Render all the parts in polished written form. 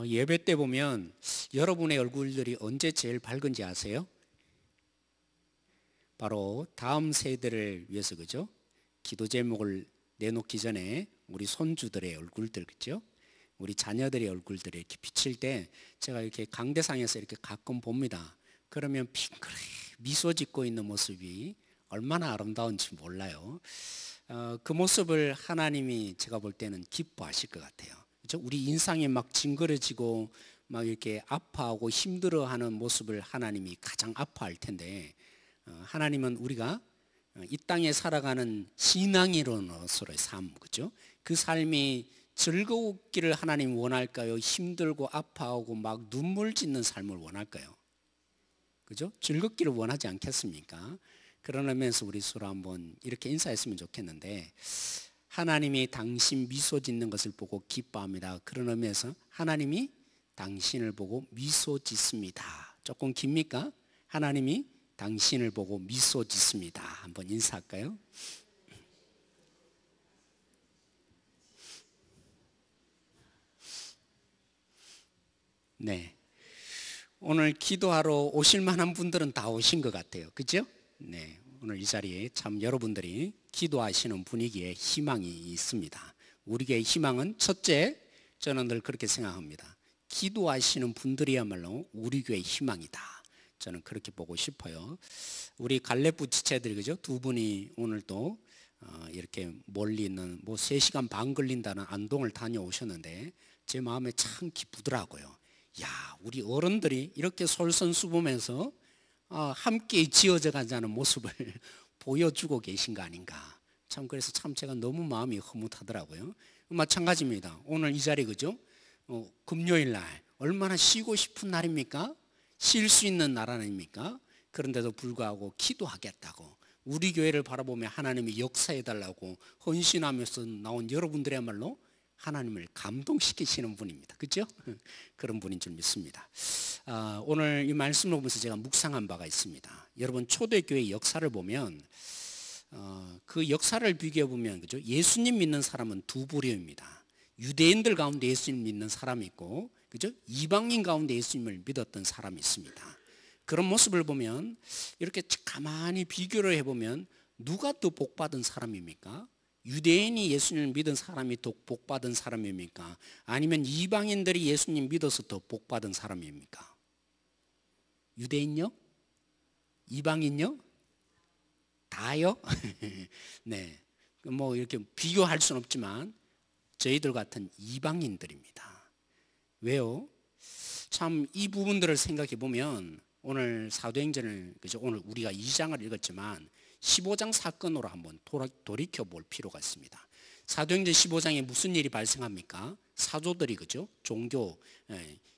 예배 때 보면 여러분의 얼굴들이 언제 제일 밝은지 아세요? 바로 다음 세대를 위해서, 그죠? 기도 제목을 내놓기 전에 우리 손주들의 얼굴들, 그죠? 우리 자녀들의 얼굴들이 이렇게 비칠 때 제가 이렇게 강대상에서 이렇게 가끔 봅니다. 그러면 핑크레 미소 짓고 있는 모습이 얼마나 아름다운지 몰라요. 그 모습을 하나님이 제가 볼 때는 기뻐하실 것 같아요. 그렇죠? 우리 인상이 막 징그러지고 막 이렇게 아파하고 힘들어하는 모습을 하나님이 가장 아파할 텐데, 하나님은 우리가 이 땅에 살아가는 신앙인으로서의 삶, 그죠? 그 삶이 즐거웠기를 하나님 원할까요? 힘들고 아파하고 막 눈물 짓는 삶을 원할까요? 그죠? 즐겁기를 원하지 않겠습니까? 그런 의미에서 우리 서로 한번 이렇게 인사했으면 좋겠는데, 하나님이 당신 미소 짓는 것을 보고 기뻐합니다. 그런 의미에서 하나님이 당신을 보고 미소 짓습니다. 조금 깁니까? 하나님이 당신을 보고 미소 짓습니다. 한번 인사할까요? 네. 오늘 기도하러 오실 만한 분들은 다 오신 것 같아요. 그죠? 네. 오늘 이 자리에 참 여러분들이 기도하시는 분위기에 희망이 있습니다. 우리 교회의 희망은 첫째, 저는 늘 그렇게 생각합니다. 기도하시는 분들이야말로 우리 교회의 희망이다. 저는 그렇게 보고 싶어요. 우리 갈렙부 지체들이, 그죠? 두 분이 오늘 또 이렇게 멀리 있는 3시간 반 걸린다는 안동을 다녀오셨는데 제 마음에 참 기쁘더라고요. 야, 우리 어른들이 이렇게 솔선수범해서 함께 지어져 가자는 모습을 보여주고 계신 거 아닌가. 참 그래서 참 제가 너무 마음이 흐뭇하더라고요. 마찬가지입니다. 오늘 이 자리, 그죠? 금요일 날 얼마나 쉬고 싶은 날입니까? 쉴 수 있는 날 아닙니까? 그런데도 불구하고 기도하겠다고 우리 교회를 바라보며 하나님이 역사해달라고 헌신하면서 나온 여러분들이야말로 하나님을 감동시키시는 분입니다. 그렇죠? 그런 분인 줄 믿습니다. 오늘 이 말씀을 보면서 제가 묵상한 바가 있습니다. 여러분, 초대교회 역사를 보면 그 역사를 비교해 보면, 그죠? 예수님 믿는 사람은 두 부류입니다. 유대인들 가운데 예수님 믿는 사람이 있고, 그죠? 이방인 가운데 예수님을 믿었던 사람이 있습니다. 그런 모습을 보면 이렇게 가만히 비교를 해보면 누가 더 복받은 사람입니까? 유대인이 예수님을 믿은 사람이 더 복받은 사람입니까? 아니면 이방인들이 예수님 믿어서 더 복받은 사람입니까? 유대인요? 이방인요? 다요? 네. 이렇게 비교할 수는 없지만 저희들 같은 이방인들입니다. 왜요? 참 이 부분들을 생각해 보면 오늘 사도행전을, 그죠? 오늘 우리가 2장을 읽었지만 15장 사건으로 한번 돌이켜 볼 필요가 있습니다. 사도행전 15장에 무슨 일이 발생합니까? 사도들이, 그죠? 종교,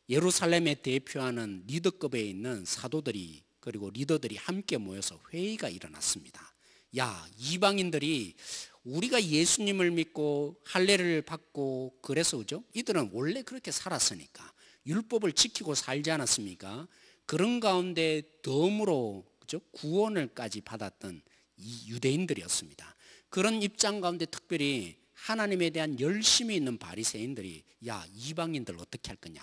예루살렘에 대표하는 리더급에 있는 사도들이 그리고 리더들이 함께 모여서 회의가 일어났습니다. 야, 이방인들이 우리가 예수님을 믿고 할례를 받고 그래서, 그죠? 이들은 원래 그렇게 살았으니까 율법을 지키고 살지 않았습니까? 그런 가운데 덤으로, 그죠? 구원을까지 받았던 이 유대인들이었습니다. 그런 입장 가운데 특별히 하나님에 대한 열심이 있는 바리새인들이, 야, 이방인들 어떻게 할 거냐?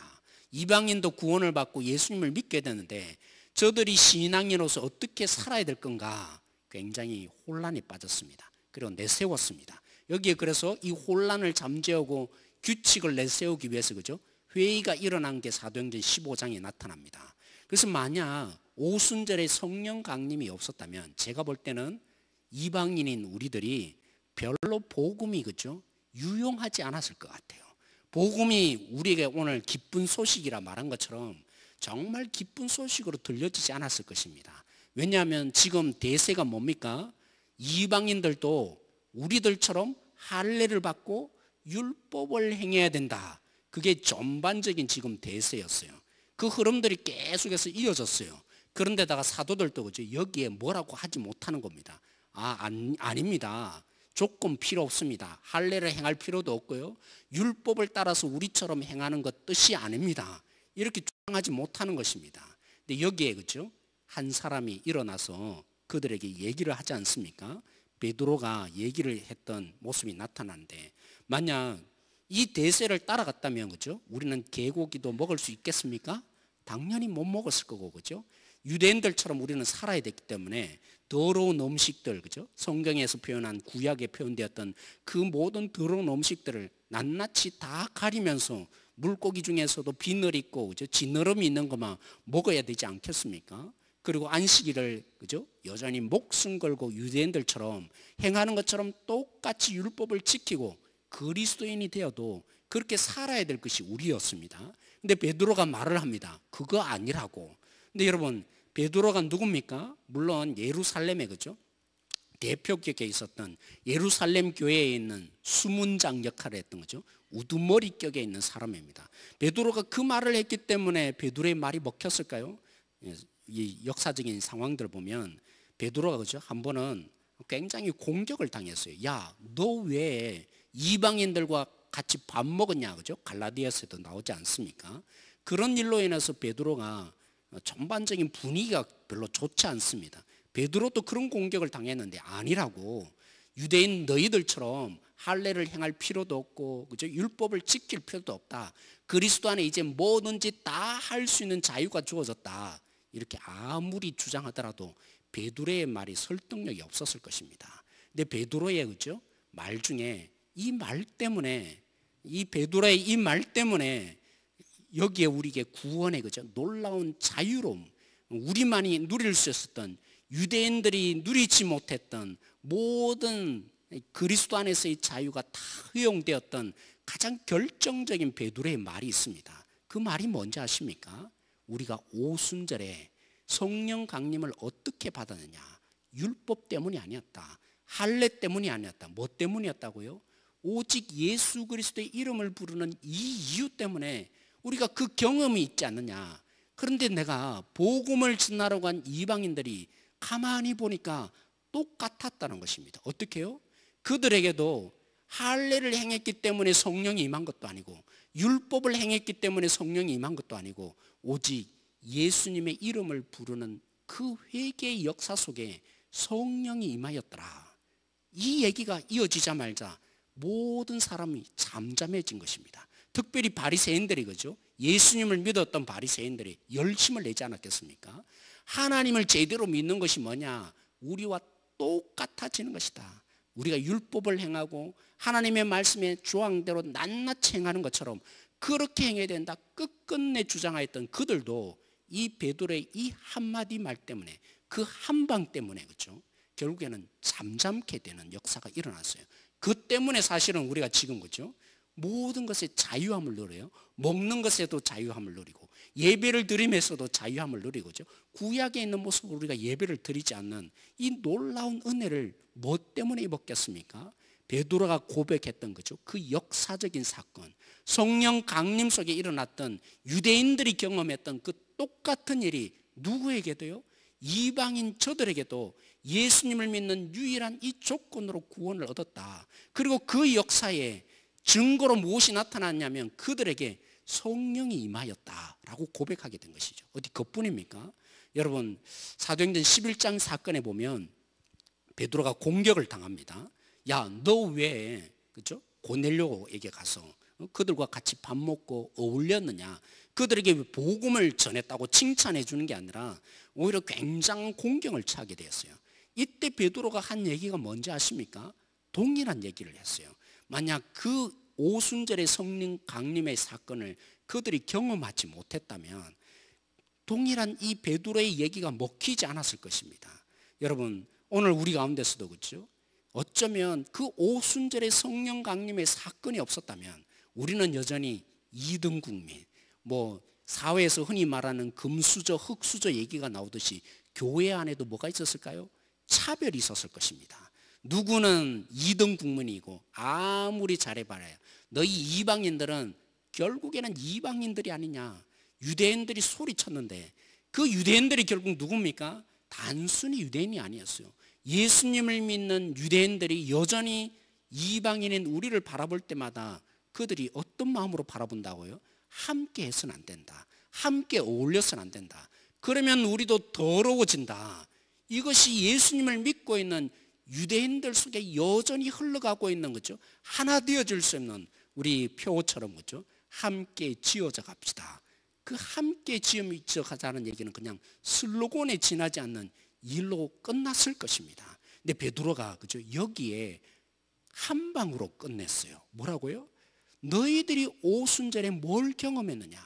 이방인도 구원을 받고 예수님을 믿게 되는데 저들이 신앙인으로서 어떻게 살아야 될 건가? 굉장히 혼란에 빠졌습니다. 그리고 내세웠습니다. 여기에 그래서 이 혼란을 잠재우고 규칙을 내세우기 위해서, 그죠? 회의가 일어난 게 사도행전 15장에 나타납니다. 그래서 만약 오순절에 성령 강림이 없었다면 제가 볼 때는 이방인인 우리들이 별로 복음이, 그죠? 유용하지 않았을 것 같아요. 복음이 우리에게 오늘 기쁜 소식이라 말한 것처럼 정말 기쁜 소식으로 들려지지 않았을 것입니다. 왜냐하면 지금 대세가 뭡니까? 이방인들도 우리들처럼 할례를 받고 율법을 행해야 된다. 그게 전반적인 지금 대세였어요. 그 흐름들이 계속해서 이어졌어요. 그런데다가 사도들도, 그죠? 여기에 뭐라고 하지 못하는 겁니다. 아닙니다. 조건 필요 없습니다. 할례를 행할 필요도 없고요. 율법을 따라서 우리처럼 행하는 것 뜻이 아닙니다. 이렇게 주장하지 못하는 것입니다. 근데 여기에, 그죠? 한 사람이 일어나서 그들에게 얘기를 하지 않습니까? 베드로가 얘기를 했던 모습이 나타나는데, 만약 이 대세를 따라갔다면 그죠? 우리는 개고기도 먹을 수 있겠습니까? 당연히 못 먹었을 거고 그죠? 유대인들처럼 우리는 살아야 됐기 때문에 더러운 음식들 그죠? 성경에서 표현한 구약에 표현되었던 그 모든 더러운 음식들을 낱낱이 다 가리면서 물고기 중에서도 비늘 있고 그죠? 지느러미 있는 것만 먹어야 되지 않겠습니까? 그리고 안식일을 그죠? 여전히 목숨 걸고 유대인들처럼 행하는 것처럼 똑같이 율법을 지키고 그리스도인이 되어도 그렇게 살아야 될 것이 우리였습니다. 근데 베드로가 말을 합니다. 그거 아니라고. 근데 여러분 베드로가 누굽니까? 물론 예루살렘에 그죠? 대표격에 있었던 예루살렘 교회에 있는 수문장 역할을 했던 거죠. 우두머리 격에 있는 사람입니다. 베드로가 그 말을 했기 때문에 베드로의 말이 먹혔을까요? 이 역사적인 상황들을 보면 베드로가 그죠? 한 번은 굉장히 공격을 당했어요. 야, 너 왜 이방인들과 같이 밥 먹었냐, 그죠? 갈라디아서도 나오지 않습니까? 그런 일로 인해서 베드로가 전반적인 분위기가 별로 좋지 않습니다. 베드로도 그런 공격을 당했는데 아니라고. 유대인 너희들처럼 할례를 행할 필요도 없고 그죠? 율법을 지킬 필요도 없다. 그리스도 안에 이제 뭐든지 다 할 수 있는 자유가 주어졌다. 이렇게 아무리 주장하더라도 베드로의 말이 설득력이 없었을 것입니다. 근데 베드로의 그죠? 말 중에 이 말 때문에 이 베드로의 이 말 때문에 여기에 우리에게 구원의 그죠? 놀라운 자유로움, 우리만이 누릴 수 있었던 유대인들이 누리지 못했던 모든 그리스도 안에서의 자유가 다 허용되었던 가장 결정적인 베드로의 말이 있습니다. 그 말이 뭔지 아십니까? 우리가 오순절에 성령 강림을 어떻게 받았느냐? 율법 때문이 아니었다. 할례 때문이 아니었다. 뭐 때문이었다고요? 오직 예수 그리스도의 이름을 부르는 이 이유 때문에 우리가 그 경험이 있지 않느냐. 그런데 내가 복음을 전하러 간 이방인들이 가만히 보니까 똑같았다는 것입니다. 어떻게 해요? 그들에게도 할례를 행했기 때문에 성령이 임한 것도 아니고 율법을 행했기 때문에 성령이 임한 것도 아니고 오직 예수님의 이름을 부르는 그 회개의 역사 속에 성령이 임하였더라. 이 얘기가 이어지자마자 모든 사람이 잠잠해진 것입니다. 특별히 바리새인들이 그죠? 예수님을 믿었던 바리새인들이 열심을 내지 않았겠습니까? 하나님을 제대로 믿는 것이 뭐냐? 우리와 똑같아지는 것이다. 우리가 율법을 행하고 하나님의 말씀의 조항대로 낱낱이 행하는 것처럼 그렇게 행해야 된다 끝끝내 주장하였던 그들도 이 베드로의 이 한마디 말 때문에 그 한방 때문에 그렇죠? 결국에는 잠잠게 되는 역사가 일어났어요. 그 때문에 사실은 우리가 지금 그렇죠? 모든 것에 자유함을 누려요. 먹는 것에도 자유함을 누리고 예배를 드림에서도 자유함을 누리고 그렇죠? 구약에 있는 모습으로 우리가 예배를 드리지 않는 이 놀라운 은혜를 뭐 때문에 입었겠습니까? 베드로가 고백했던 거죠. 그 역사적인 사건, 성령 강림 속에 일어났던 유대인들이 경험했던 그 똑같은 일이 누구에게도요? 이방인 저들에게도 예수님을 믿는 유일한 이 조건으로 구원을 얻었다. 그리고 그 역사에 증거로 무엇이 나타났냐면 그들에게 성령이 임하였다라고 고백하게 된 것이죠. 어디 그뿐입니까? 여러분 사도행전 11장 사건에 보면 베드로가 공격을 당합니다. 야, 너 왜 그죠? 고넬료에게 가서 그들과 같이 밥 먹고 어울렸느냐? 그들에게 복음을 전했다고 칭찬해 주는 게 아니라 오히려 굉장한 공경을 처하게 되었어요. 이때 베드로가 한 얘기가 뭔지 아십니까? 동일한 얘기를 했어요. 만약 그 오순절의 성령 강림의 사건을 그들이 경험하지 못했다면 동일한 이 베드로의 얘기가 먹히지 않았을 것입니다. 여러분 오늘 우리 가운데서도 그렇죠? 어쩌면 그 오순절의 성령 강림의 사건이 없었다면 우리는 여전히 2등 국민, 뭐 사회에서 흔히 말하는 금수저, 흙수저 얘기가 나오듯이 교회 안에도 뭐가 있었을까요? 차별이 있었을 것입니다. 누구는 2등 국민이고 아무리 잘해봐야 너희 이방인들은 결국에는 이방인들이 아니냐. 유대인들이 소리쳤는데 그 유대인들이 결국 누굽니까? 단순히 유대인이 아니었어요. 예수님을 믿는 유대인들이 여전히 이방인인 우리를 바라볼 때마다 그들이 어떤 마음으로 바라본다고요? 함께 해서는 안 된다. 함께 어울려서는 안 된다. 그러면 우리도 더러워진다. 이것이 예수님을 믿고 있는 유대인들 속에 여전히 흘러가고 있는 거죠. 하나 되어질 수 없는 우리 표어처럼 그죠? 함께 지어져 갑시다. 그 함께 지어져 가자는 얘기는 그냥 슬로건에 지나지 않는 일로 끝났을 것입니다. 근데 베드로가 그죠? 여기에 한 방으로 끝냈어요. 뭐라고요? 너희들이 오순절에 뭘 경험했느냐?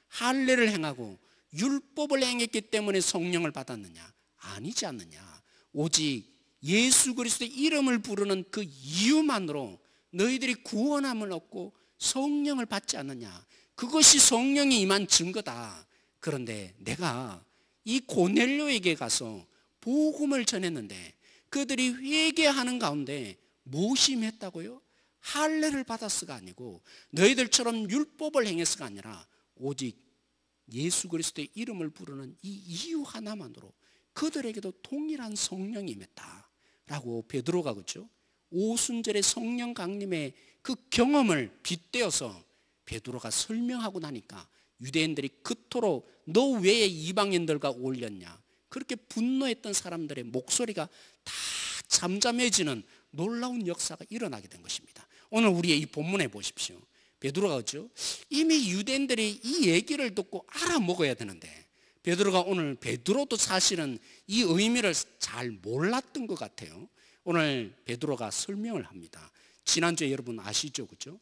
할례를 행하고 율법을 행했기 때문에 성령을 받았느냐? 아니지 않느냐? 오직 예수 그리스도의 이름을 부르는 그 이유만으로 너희들이 구원함을 얻고 성령을 받지 않느냐? 그것이 성령이 임한 증거다. 그런데 내가 이 고넬료에게 가서 복음을 전했는데 그들이 회개하는 가운데 무엇이 임했다고요? 할례를 받았어가 아니고 너희들처럼 율법을 행했어가 아니라 오직 예수 그리스도의 이름을 부르는 이 이유 하나만으로 그들에게도 동일한 성령이 임했다라고 베드로가 그죠? 오순절의 성령 강림의 그 경험을 빗대어서 베드로가 설명하고 나니까 유대인들이 그토록 너 왜 이방인들과 어울렸냐? 그렇게 분노했던 사람들의 목소리가 다 잠잠해지는 놀라운 역사가 일어나게 된 것입니다. 오늘 우리의 이 본문에 보십시오. 베드로가 그죠? 이미 유대인들이 이 얘기를 듣고 알아먹어야 되는데 베드로가 오늘 베드로도 사실은 이 의미를 잘 몰랐던 것 같아요. 오늘 베드로가 설명을 합니다. 지난주에 여러분 아시죠? 그죠?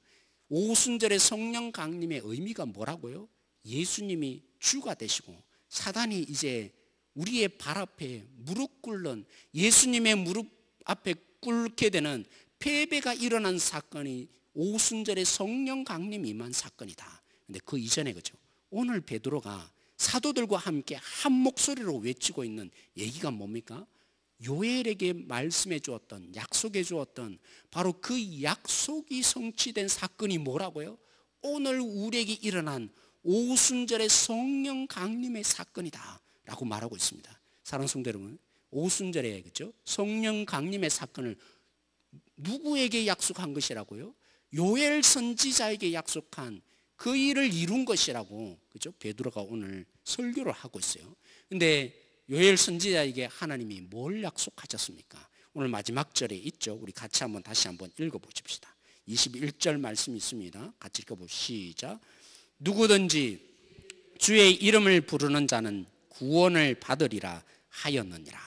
오순절의 성령 강림의 의미가 뭐라고요? 예수님이 주가 되시고 사단이 이제 우리의 발 앞에 무릎 꿇는 예수님의 무릎 앞에 꿇게 되는 패배가 일어난 사건이 오순절의 성령 강림이 임한 사건이다. 근데 그 이전에 그죠? 오늘 베드로가 사도들과 함께 한 목소리로 외치고 있는 얘기가 뭡니까? 요엘에게 말씀해 주었던 약속해 주었던 바로 그 약속이 성취된 사건이 뭐라고요? 오늘 우리에게 일어난 오순절의 성령 강림의 사건이다 라고 말하고 있습니다. 사랑하는 성도 여러분, 오순절에 그죠? 성령 강림의 사건을 누구에게 약속한 것이라고요? 요엘 선지자에게 약속한 그 일을 이룬 것이라고 그죠? 베드로가 오늘 설교를 하고 있어요. 근데 요엘 선지자에게 하나님이 뭘 약속하셨습니까? 오늘 마지막 절에 있죠. 우리 같이 다시 한번 읽어보십시다. 21절 말씀이 있습니다. 같이 읽어보시죠. 누구든지 주의 이름을 부르는 자는 구원을 받으리라 하였느니라.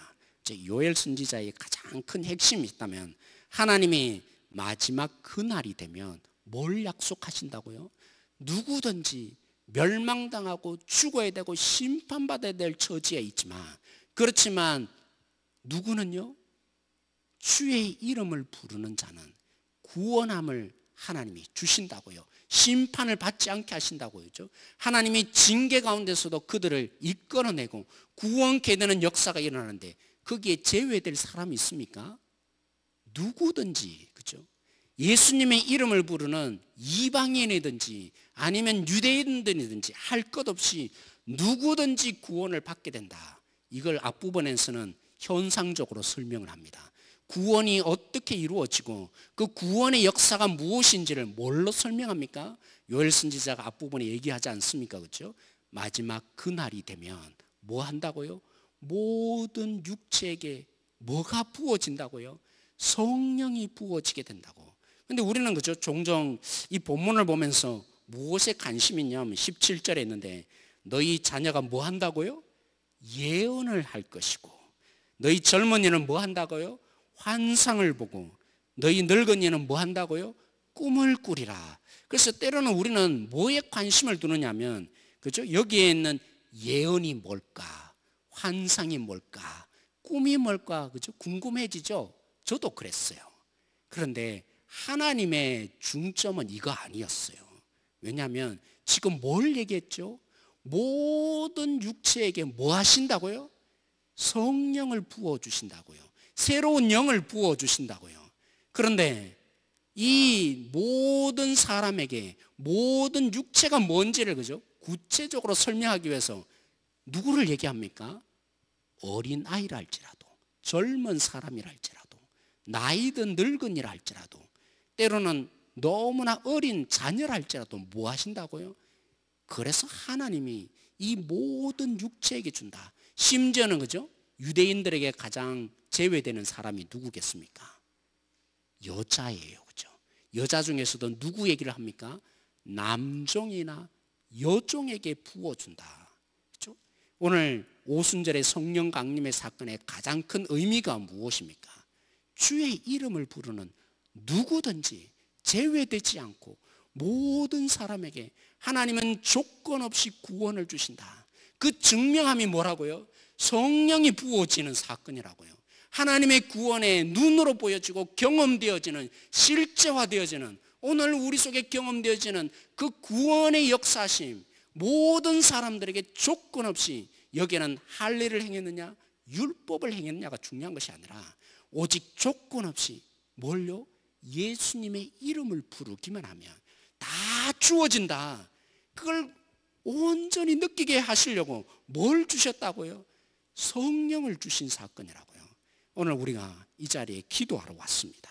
요엘 선지자의 가장 큰 핵심이 있다면 하나님이 마지막 그날이 되면 뭘 약속하신다고요? 누구든지 멸망당하고 죽어야 되고 심판받아야 될 처지에 있지만 그렇지만 누구는요? 주의 이름을 부르는 자는 구원함을 하나님이 주신다고요. 심판을 받지 않게 하신다고요. 하나님이 징계 가운데서도 그들을 이끌어내고 구원케 되는 역사가 일어나는데 거기에 제외될 사람이 있습니까? 누구든지 그죠? 예수님의 이름을 부르는 이방인이든지 아니면 유대인들이든지 할 것 없이 누구든지 구원을 받게 된다. 이걸 앞부분에서는 현상적으로 설명을 합니다. 구원이 어떻게 이루어지고 그 구원의 역사가 무엇인지를 뭘로 설명합니까? 요엘 선지자가 앞부분에 얘기하지 않습니까? 그렇죠? 마지막 그날이 되면 뭐 한다고요? 모든 육체에게 뭐가 부어진다고요? 성령이 부어지게 된다고. 근데 우리는 그죠? 종종 이 본문을 보면서 무엇에 관심이 있냐면 17절에 있는데 너희 자녀가 뭐 한다고요? 예언을 할 것이고 너희 젊은이는 뭐 한다고요? 환상을 보고 너희 늙은이는 뭐 한다고요? 꿈을 꾸리라. 그래서 때로는 우리는 뭐에 관심을 두느냐면 그죠? 여기에 있는 예언이 뭘까? 환상이 뭘까? 꿈이 뭘까? 그죠? 궁금해지죠? 저도 그랬어요. 그런데 하나님의 중점은 이거 아니었어요. 왜냐하면 지금 뭘 얘기했죠? 모든 육체에게 뭐 하신다고요? 성령을 부어주신다고요. 새로운 영을 부어주신다고요. 그런데 이 모든 사람에게 모든 육체가 뭔지를 그죠? 구체적으로 설명하기 위해서 누구를 얘기합니까? 어린 아이라 할지라도 젊은 사람이라 할지라도 나이든 늙은이라 할지라도 때로는 너무나 어린 자녀라 할지라도 뭐 하신다고요? 그래서 하나님이 이 모든 육체에게 준다. 심지어는 그죠? 유대인들에게 가장 제외되는 사람이 누구겠습니까? 여자예요. 그죠? 여자 중에서도 누구 얘기를 합니까? 남종이나 여종에게 부어준다. 그렇죠? 오늘 오순절의 성령 강림의 사건의 가장 큰 의미가 무엇입니까? 주의 이름을 부르는 누구든지 제외되지 않고 모든 사람에게 하나님은 조건 없이 구원을 주신다. 그 증명함이 뭐라고요? 성령이 부어지는 사건이라고요. 하나님의 구원의 눈으로 보여지고 경험되어지는, 실제화되어지는, 오늘 우리 속에 경험되어지는 그 구원의 역사심, 모든 사람들에게 조건 없이, 여기에는 할례를 행했느냐 율법을 행했느냐가 중요한 것이 아니라 오직 조건 없이 뭘요? 예수님의 이름을 부르기만 하면 다 주어진다. 그걸 온전히 느끼게 하시려고 뭘 주셨다고요? 성령을 주신 사건이라고요. 오늘 우리가 이 자리에 기도하러 왔습니다.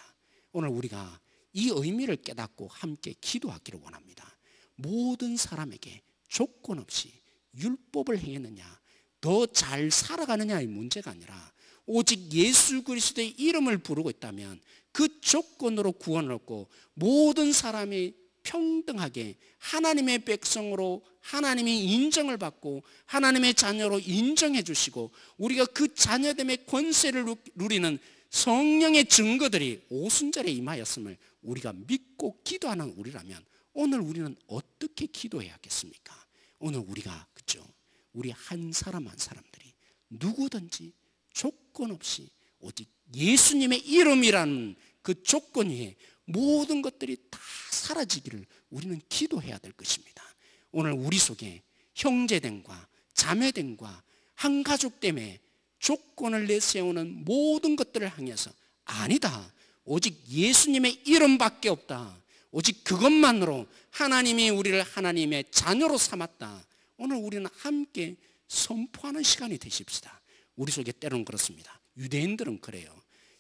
오늘 우리가 이 의미를 깨닫고 함께 기도하기를 원합니다. 모든 사람에게 조건 없이 율법을 행했느냐, 더 잘 살아가느냐의 문제가 아니라 오직 예수 그리스도의 이름을 부르고 있다면 그 조건으로 구원을 얻고 모든 사람이 평등하게 하나님의 백성으로 하나님이 인정을 받고 하나님의 자녀로 인정해 주시고 우리가 그 자녀됨의 권세를 누리는 성령의 증거들이 오순절에 임하였음을 우리가 믿고 기도하는 우리라면 오늘 우리는 어떻게 기도해야겠습니까? 오늘 우리가, 그죠? 우리 한 사람 한 사람들이 누구든지 조건 없이 오직 예수님의 이름이라는 그 조건 위에 모든 것들이 다 사라지기를 우리는 기도해야 될 것입니다. 오늘 우리 속에 형제됨과 자매됨과 한 가족됨에 조건을 내세우는 모든 것들을 향해서 아니다, 오직 예수님의 이름밖에 없다, 오직 그것만으로 하나님이 우리를 하나님의 자녀로 삼았다. 오늘 우리는 함께 선포하는 시간이 되십시다. 우리 속에 때로는 그렇습니다. 유대인들은 그래요.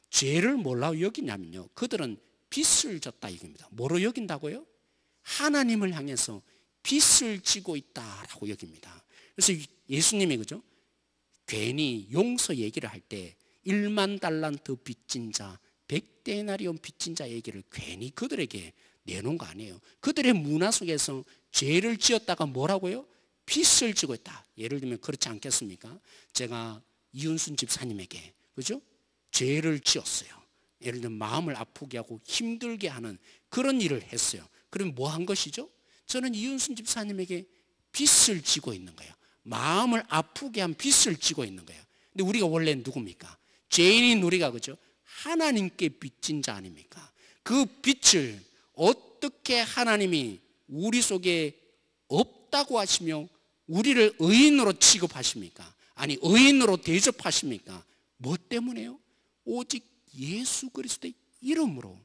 죄를 뭐라고 여기냐면요, 그들은 빚을 졌다 이겁니다. 뭐로 여긴다고요? 하나님을 향해서 빚을 지고 있다라고 여깁니다. 그래서 예수님이, 그죠? 괜히 용서 얘기를 할 때 1만 달란트 빚진 자, 100데나리온 빚진 자 얘기를 괜히 그들에게 내놓은 거 아니에요. 그들의 문화 속에서 죄를 지었다가 뭐라고요? 빚을 지고 있다. 예를 들면 그렇지 않겠습니까? 제가 이은순 집사님에게, 그죠? 죄를 지었어요. 예를 들면 마음을 아프게 하고 힘들게 하는 그런 일을 했어요. 그럼 뭐 한 것이죠? 저는 이은순 집사님에게 빚을 지고 있는 거예요. 마음을 아프게 한 빚을 지고 있는 거예요. 근데 우리가 원래 누굽니까? 죄인인 우리가, 그죠? 하나님께 빚진 자 아닙니까? 그 빚을 어떻게 하나님이 우리 속에 없다고 하시며 우리를 의인으로 취급하십니까? 아니, 의인으로 대접하십니까? 뭐 때문에요? 오직 예수 그리스도의 이름으로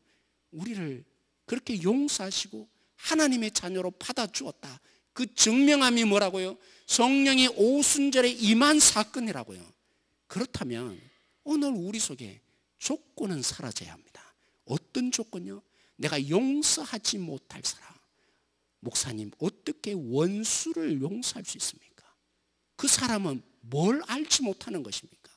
우리를 그렇게 용서하시고 하나님의 자녀로 받아주었다. 그 증명함이 뭐라고요? 성령이 오순절에 임한 사건이라고요. 그렇다면 오늘 우리 속에 조건은 사라져야 합니다. 어떤 조건요? 내가 용서하지 못할 사람. 목사님, 어떻게 원수를 용서할 수 있습니까? 그 사람은 뭘 알지 못하는 것입니까?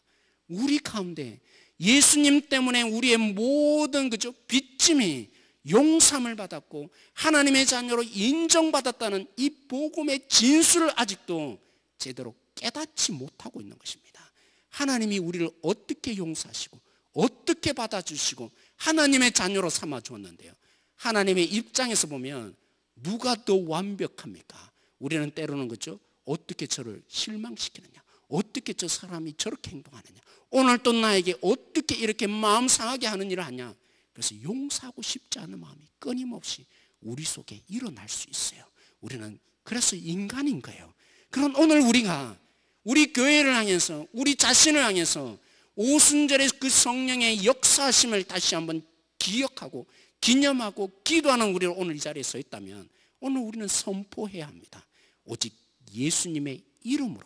우리 가운데 예수님 때문에 우리의 모든, 그죠? 빚짐이 용서함을 받았고 하나님의 자녀로 인정받았다는 이 복음의 진수를 아직도 제대로 깨닫지 못하고 있는 것입니다. 하나님이 우리를 어떻게 용서하시고 어떻게 받아주시고 하나님의 자녀로 삼아 주었는데요, 하나님의 입장에서 보면 누가 더 완벽합니까? 우리는 때로는, 그죠? 어떻게 저를 실망시키느냐, 어떻게 저 사람이 저렇게 행동하느냐, 오늘 또 나에게 어떻게 이렇게 마음 상하게 하는 일을 하냐. 그래서 용서하고 싶지 않은 마음이 끊임없이 우리 속에 일어날 수 있어요. 우리는 그래서 인간인 거예요. 그럼 오늘 우리가 우리 교회를 향해서, 우리 자신을 향해서 오순절의 그 성령의 역사하심을 다시 한번 기억하고 기념하고 기도하는 우리를 오늘 이 자리에 서 있다면 오늘 우리는 선포해야 합니다. 오직 예수님의 이름으로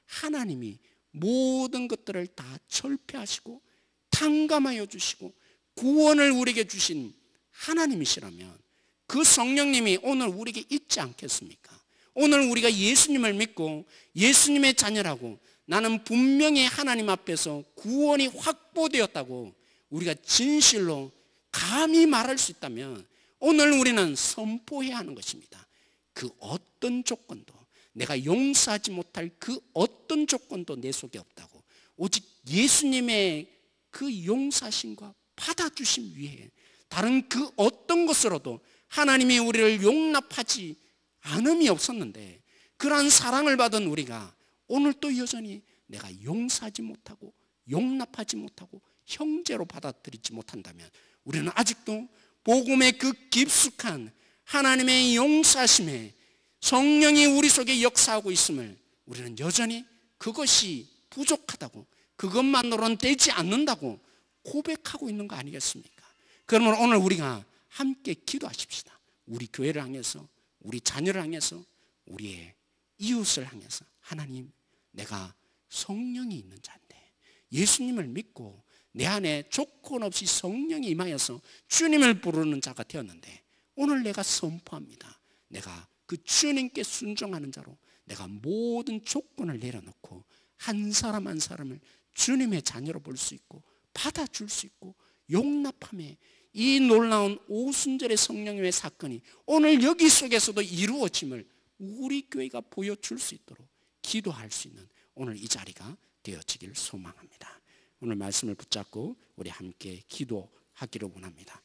하나님이 모든 것들을 다 철폐하시고 탕감하여 주시고 구원을 우리에게 주신 하나님이시라면 그 성령님이 오늘 우리에게 있지 않겠습니까? 오늘 우리가 예수님을 믿고 예수님의 자녀라고 나는 분명히 하나님 앞에서 구원이 확보되었다고 우리가 진실로 감히 말할 수 있다면 오늘 우리는 선포해야 하는 것입니다. 그 어떤 조건도, 내가 용서하지 못할 그 어떤 조건도 내 속에 없다고, 오직 예수님의 그 용서하심과 받아주심 위에 다른 그 어떤 것으로도 하나님이 우리를 용납하지 않음이 없었는데, 그러한 사랑을 받은 우리가 오늘 또 여전히 내가 용서하지 못하고 용납하지 못하고 형제로 받아들이지 못한다면, 우리는 아직도 복음의 그 깊숙한 하나님의 용서하심에 성령이 우리 속에 역사하고 있음을 우리는 여전히 그것이 부족하다고, 그것만으로는 되지 않는다고 고백하고 있는 거 아니겠습니까? 그러면 오늘 우리가 함께 기도하십시다. 우리 교회를 향해서, 우리 자녀를 향해서, 우리의 이웃을 향해서, 하나님, 내가 성령이 있는 자인데 예수님을 믿고 내 안에 조건 없이 성령이 임하여서 주님을 부르는 자가 되었는데, 오늘 내가 선포합니다. 내가 그 주님께 순종하는 자로 내가 모든 조건을 내려놓고 한 사람 한 사람을 주님의 자녀로 볼 수 있고 받아줄 수 있고 용납함에 이 놀라운 오순절의 성령님의 사건이 오늘 여기 속에서도 이루어짐을 우리 교회가 보여줄 수 있도록 기도할 수 있는 오늘 이 자리가 되어지길 소망합니다. 오늘 말씀을 붙잡고 우리 함께 기도하기를 원합니다.